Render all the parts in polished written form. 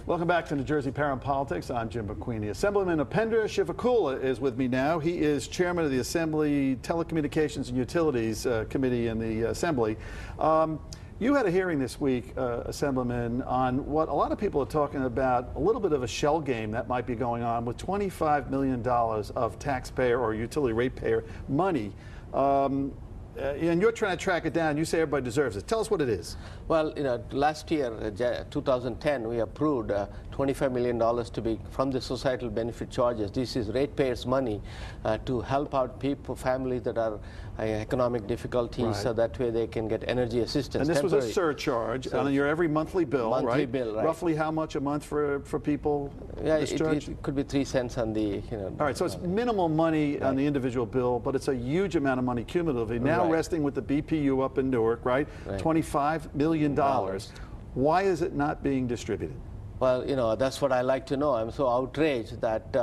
Welcome back to New Jersey Power & Politics. I'm Jim McQueenie. Assemblyman Upendra Chivukula is with me now. He is chairman of the Assembly Telecommunications and Utilities Committee in the Assembly. You had a hearing this week, Assemblyman, on what a lot of people are talking about, a little bit of a shell game that might be going on with $25 million of taxpayer or utility ratepayer money. And you're trying to track it down. You say everybody deserves it. Tell us what it is. Well, last year, 2010, we approved $25 million to be from the societal benefit charges. This is ratepayers' money to help out people, families that are economic difficulties, right, so that way they can get energy assistance. And this was a surcharge on your every monthly bill, monthly bill, right? Roughly how much a month for people? Yeah, it could be 3 cents on the, All right, so it's minimal money on the individual bill, but it's a huge amount of money cumulatively. Now resting with the BPU up in Newark, right? $25 million. Why is it not being distributed? Well, that's what I like to know. I'm so outraged that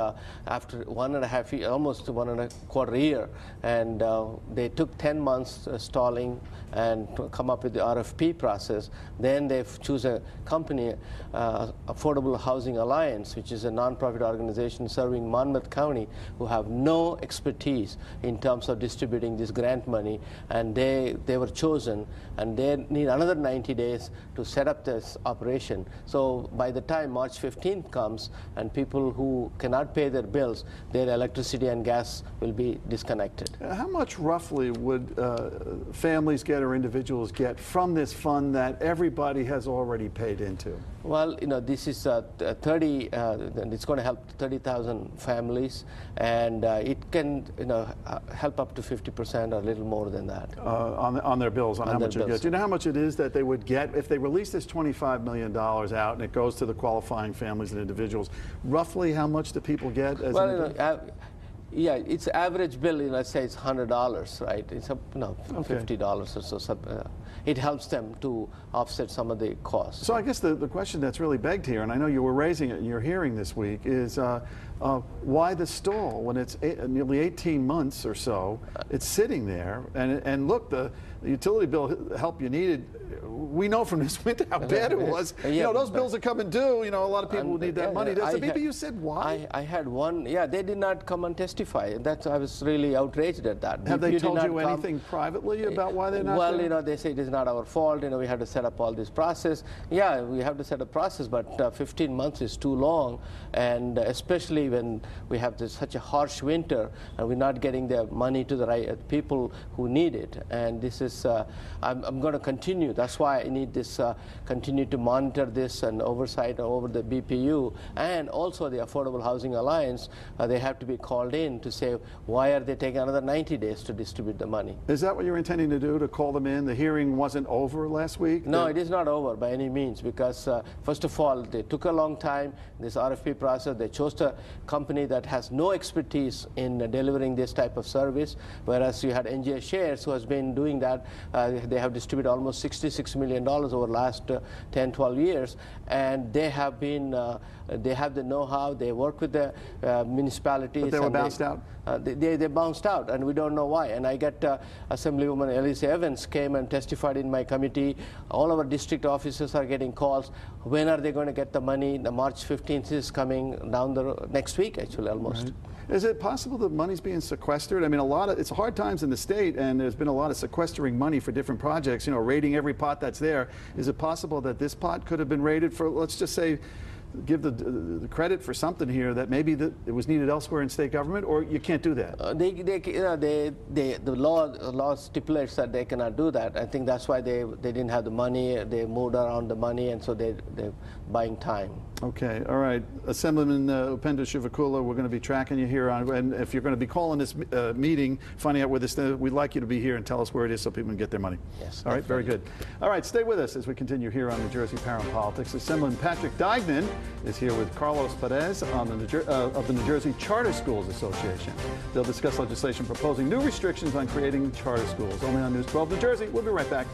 after 1.5 years, almost 1.25 years, and they took 10 months stalling and to come up with the RFP process. Then they choose a company, Affordable Housing Alliance, which is a nonprofit organization serving Monmouth County, who have no expertise in terms of distributing this grant money. And they were chosen, and they need another 90 days to set up this operation. So by the time March 15th comes and people who cannot pay their bills, their electricity and gas will be disconnected. How much roughly would families get or individuals get from this fund that everybody has already paid into? Well, this is it's going to help 30,000 families, and it can help up to 50% or a little more than that. On their bills, on how much you get. Do you know how much it is that they would get if they release this $25 million out and it goes to the qualifying families and individuals? Roughly how much do people get? Yeah, its average bill, let's say it's $100, right? It's $50 or so. It helps them to offset some of the costs. So I guess the question that's really begged here, and I know you were raising it in your hearing this week, is why the stall when it's nearly 18 months or so? It's sitting there, and look, the utility bill help you needed. We know from this winter how bad it was. Those bills are coming due. A lot of people need that money. Does the BPU said why? I had one. Yeah, they did not come and testify. I was really outraged at that. Have they told you anything privately about why they're not? Well, they say it is not our fault. We have to set up all this process. Yeah, we have to set up process, but 15 months is too long, and especially when we have such a harsh winter and we're not getting the money to the right people who need it. And this is, I'm going to continue. That's why I need this, continue to monitor this and oversight over the BPU and also the Affordable Housing Alliance. They have to be called in to say, why are they taking another 90 days to distribute the money? Is that what you're intending to do, to call them in? The hearing wasn't over last week? No, it is not over by any means, because first of all, they took a long time, this RFP process. They chose a company that has no expertise in delivering this type of service, whereas you had NJ Shares, who has been doing that. They have distributed almost $66 million over the last 10, 12 years, and they have been, they have the know-how. They work with the municipalities. But they were bounced out? They bounced out, and we don't know why. And I get Assemblywoman Elise Evans came and testified in my committee. All our district officers are getting calls. When are they going to get the money? The March 15th is coming down the next week, actually, almost. Right. Is it possible that money's being sequestered? I mean, it's hard times in the state, and there's been a lot of sequestering money for different projects, raiding every pot that's there. Is it possible that this pot could have been raided for, let's just say, give the credit for something here that maybe it was needed elsewhere in state government, or you can't do that? The law stipulates that they cannot do that. I think that's why they didn't have the money. They moved around the money, and so they're buying time. Okay, all right. Assemblyman Upendra Chivukula, we're going to be tracking you here on, and if you're going to be calling this meeting, finding out where this, we'd like you to be here and tell us where it is so people can get their money. Yes. All right, very good. All right, stay with us as we continue here on New Jersey Power & Politics. Assemblyman Patrick Dygman is here with Carlos Perez on of the New Jersey Charter Schools Association. They'll discuss legislation proposing new restrictions on creating charter schools. Only on News 12 New Jersey. We'll be right back.